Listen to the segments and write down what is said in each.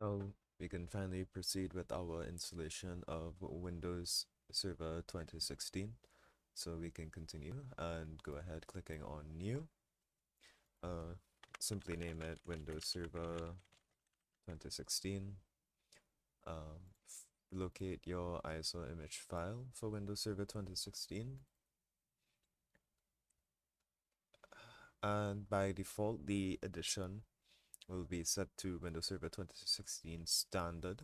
So we can finally proceed with our installation of Windows Server 2016. So we can continue and go ahead clicking on New. Uh, Simply name it Windows Server 2016. Locate your ISO image file for Windows Server 2016. And by default, the edition will be set to Windows Server 2016 Standard.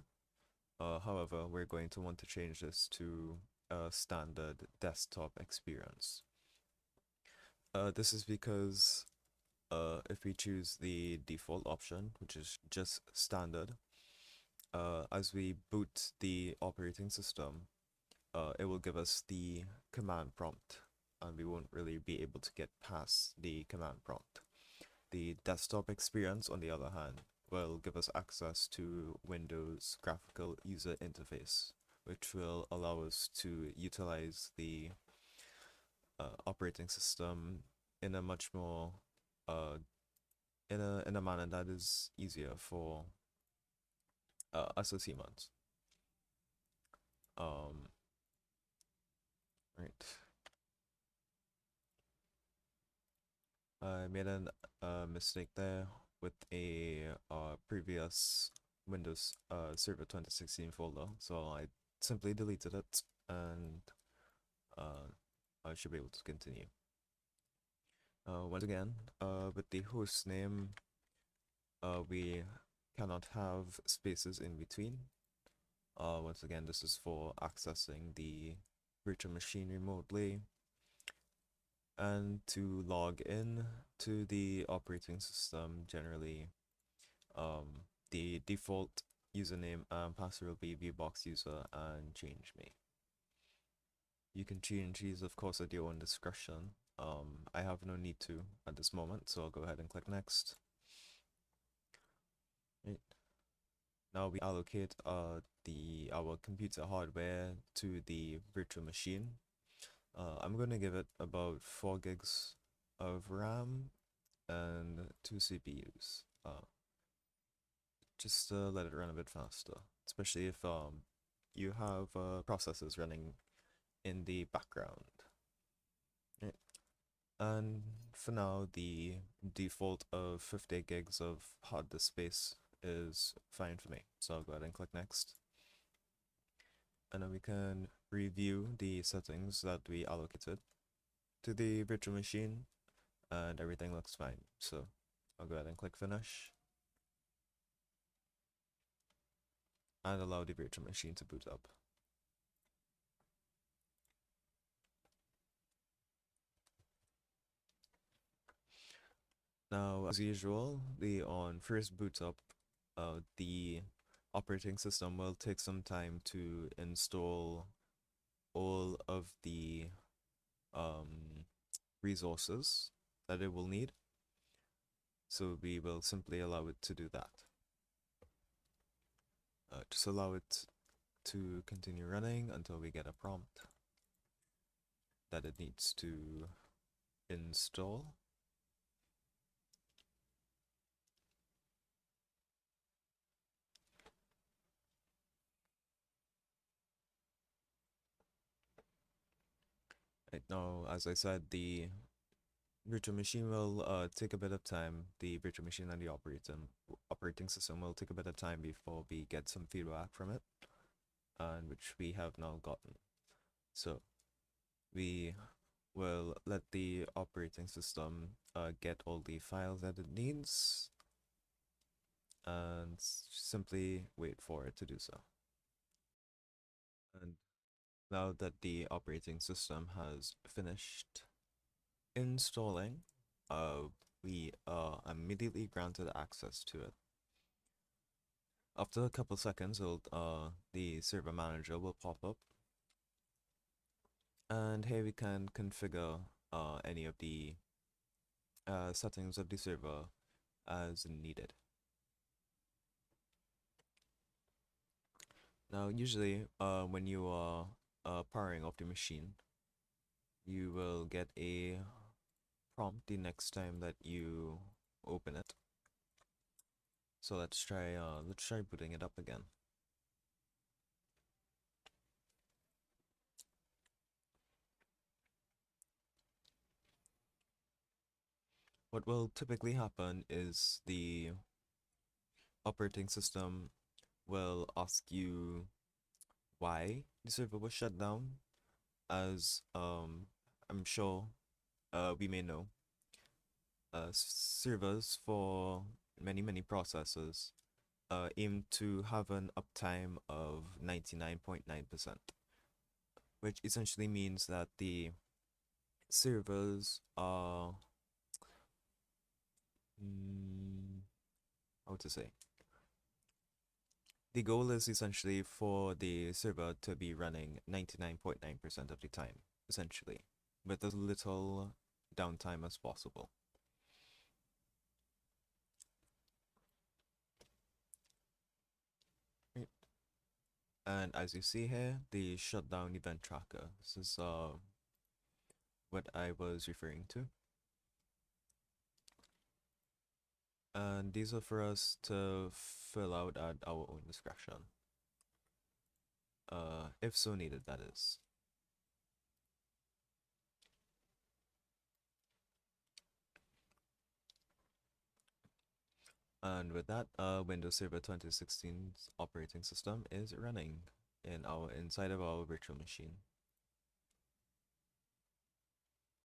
However, we're going to want to change this to a standard desktop experience. This is because if we choose the default option, which is just standard, as we boot the operating system, it will give us the command prompt, and we won't really be able to get past the command prompt. The desktop experience, on the other hand, will give us access to Windows graphical user interface, which will allow us to utilize the operating system in a much more in a manner that is easier for us as humans. Um, right. I made a mistake there with a previous Windows Server 2016 folder, so I simply deleted it and uh, I should be able to continue. Once again, with the host name, we cannot have spaces in between. Once again, this is for accessing the virtual machine remotely. And to log in to the operating system, generally, the default username and password will be VBoxUser and change me. You can change these, of course, at your own discretion. I have no need to at this moment, so I'll go ahead and click next. Right. Now we allocate our computer hardware to the virtual machine. I'm going to give it about 4 gigs of RAM and 2 CPUs. Just to let it run a bit faster, especially if you have processes running in the background. Right. And for now, the default of 50 gigs of hard disk space is fine for me. So I'll go ahead and click next. And then we can review the settings that we allocated to the virtual machine, and everything looks fine. So I'll go ahead and click finish and allow the virtual machine to boot up. Now, as usual, on first boot up, the operating system will take some time to install all of the resources that it will need. So we will simply allow it to do that. Just allow it to continue running until we get a prompt that it needs to install. Right now, as I said, the virtual machine will take a bit of time. The virtual machine and the operating system will take a bit of time before we get some feedback from it, and which we have now gotten. So we will let the operating system get all the files that it needs and simply wait for it to do so. And now that the operating system has finished installing, we are immediately granted access to it. After a couple seconds, the server manager will pop up, and here we can configure any of the settings of the server as needed. Now, usually, when you are powering off the machine, you will get a prompt the next time that you open it. So let's try booting it up again. What will typically happen is the operating system will ask you why the server was shut down, as I'm sure we may know, servers for many processors aim to have an uptime of 99.9%, which essentially means that the servers are, mm, how to say, the goal is essentially for the server to be running 99.9% of the time, essentially, with as little downtime as possible. Right. And as you see here, the shutdown event tracker. This is what I was referring to. And these are for us to fill out at our own discretion. If so needed, that is. And with that, Windows Server 2016's operating system is running inside of our virtual machine.